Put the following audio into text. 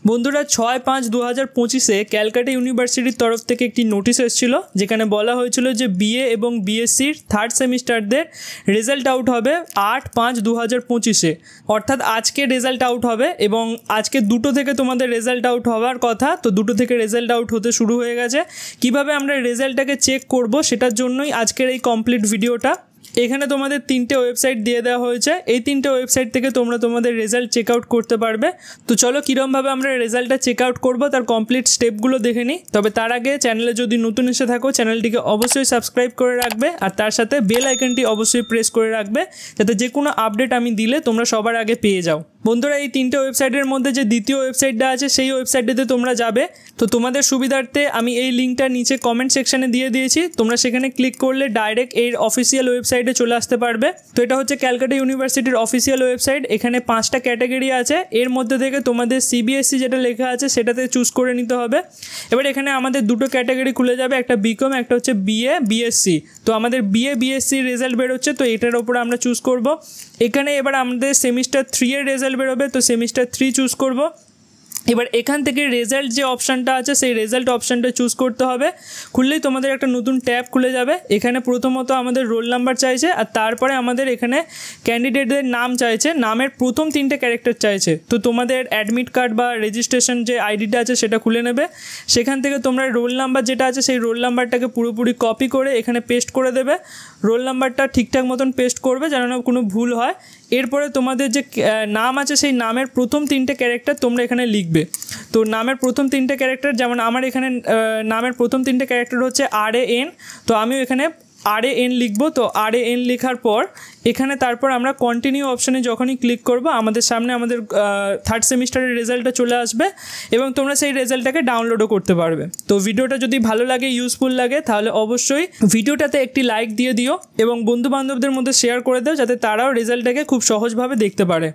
বন্ধুরা 6-5-2025 ক্যালকাটা ইউনিভার্সিটির তরফ থেকে একটি নোটিশ এসেছিল, যেখানে বলা হয়েছিল যে বিএ এবং বিএসসির থার্ড সেমিস্টারদের রেজাল্ট আউট হবে 8-5-2025, অর্থাৎ আজকে রেজাল্ট আউট হবে। এবং আজকে 2টো থেকে তোমাদের রেজাল্ট আউট হওয়ার কথা, তো 2টো থেকে রেজাল্ট আউট হতে শুরু হয়ে গেছে। কিভাবে আমরা রেজাল্টটাকে চেক করব সেটার জন্যই আজকের এই কমপ্লিট ভিডিওটা। এখানে তোমাদের 3টে ওয়েবসাইট দিয়ে দেওয়া হয়েছে, এই 3টে ওয়েবসাইট থেকে তোমরা তোমাদের রেজাল্ট চেক আউট করতে পারবে। তো চলো কীরকমভাবে আমরা রেজাল্টটা চেক আউট করবো তার কমপ্লিট স্টেপগুলো দেখে নিই। তবে তার আগে চ্যানেলে যদি নতুন এসে থাকো চ্যানেলটিকে অবশ্যই সাবস্ক্রাইব করে রাখবে, আর তার সাথে বেল আইকনটি অবশ্যই প্রেস করে রাখবে, যাতে যে কোনো আপডেট আমি দিলে তোমরা সবার আগে পেয়ে যাও। বন্ধুরা, এই 3টে ওয়েবসাইটের মধ্যে যে দ্বিতীয় ওয়েবসাইটটা আছে সেই ওয়েবসাইটটিতে তোমরা যাবে। তো তোমাদের সুবিধার্থে আমি এই লিঙ্কটা নিচে কমেন্ট সেকশানে দিয়ে দিয়েছি, তোমরা সেখানে ক্লিক করলে ডাইরেক্ট এই অফিসিয়াল ওয়েবসাইটে চলে আসতে পারবে। তো এটা হচ্ছে ক্যালকাটা ইউনিভার্সিটির অফিসিয়াল ওয়েবসাইট। এখানে 5টা ক্যাটাগরি আছে, এর মধ্যে থেকে তোমাদের সিবিএসসি যেটা লেখা আছে সেটাতে চুজ করে নিতে হবে। এবার এখানে আমাদের 2টো ক্যাটাগরি খুলে যাবে, একটা বিকম, একটা হচ্ছে বিএ বিএসসি। তো আমাদের বিএ বিএসসি রেজাল্ট বেরোচ্ছে, তো এটার ওপর আমরা চুজ করব। এখানে এবার আমাদের সেমিস্টার 3 এর রেজাল্ট বেরোবে, তো সেমিস্টার 3 চুজ করব। এবার এখান থেকে রেজাল্ট যে অপশানটা আছে সেই রেজাল্ট অপশানটা চুজ করতে হবে। খুললেই তোমাদের একটা নতুন ট্যাব খুলে যাবে। এখানে প্রথমত আমাদের রোল নাম্বার চাইছে, আর তারপরে আমাদের এখানে ক্যান্ডিডেটদের নাম চাইছে, নামের প্রথম 3টে ক্যারেক্টার চাইছে। তো তোমাদের অ্যাডমিট কার্ড বা রেজিস্ট্রেশন যে আইডিটা আছে সেটা খুলে নেবে। সেখান থেকে তোমরা রোল নাম্বার যেটা আছে সেই রোল নাম্বারটাকে পুরোপুরি কপি করে এখানে পেস্ট করে দেবে। রোল নাম্বারটা ঠিকঠাক মতন পেস্ট করবে যেন না কোনো ভুল হয়। এরপরে তোমাদের যে নাম আছে সেই নামের প্রথম 3টে ক্যারেক্টার তোমরা এখানে লিখবে। তো নামের প্রথম 3টে ক্যারেক্টার, যেমন আমার এখানে নামের প্রথম 3টে ক্যারেক্টার হচ্ছে RAN, তো আমিও এখানে RAN লিখবো। তো RAN লেখার পর এখানে তারপর আমরা কন্টিনিউ অপশানে যখনই ক্লিক করব আমাদের সামনে আমাদের থার্ড সেমিস্টারের রেজাল্টটা চলে আসবে, এবং তোমরা সেই রেজাল্টটাকে ডাউনলোডও করতে পারবে। তো ভিডিওটা যদি ভালো লাগে, ইউজফুল লাগে, তাহলে অবশ্যই ভিডিওটাতে একটি লাইক দিয়ে দিও এবং বন্ধুবান্ধবদের মধ্যে শেয়ার করে দাও, যাতে তারাও রেজাল্টটাকে খুব সহজভাবে দেখতে পারে।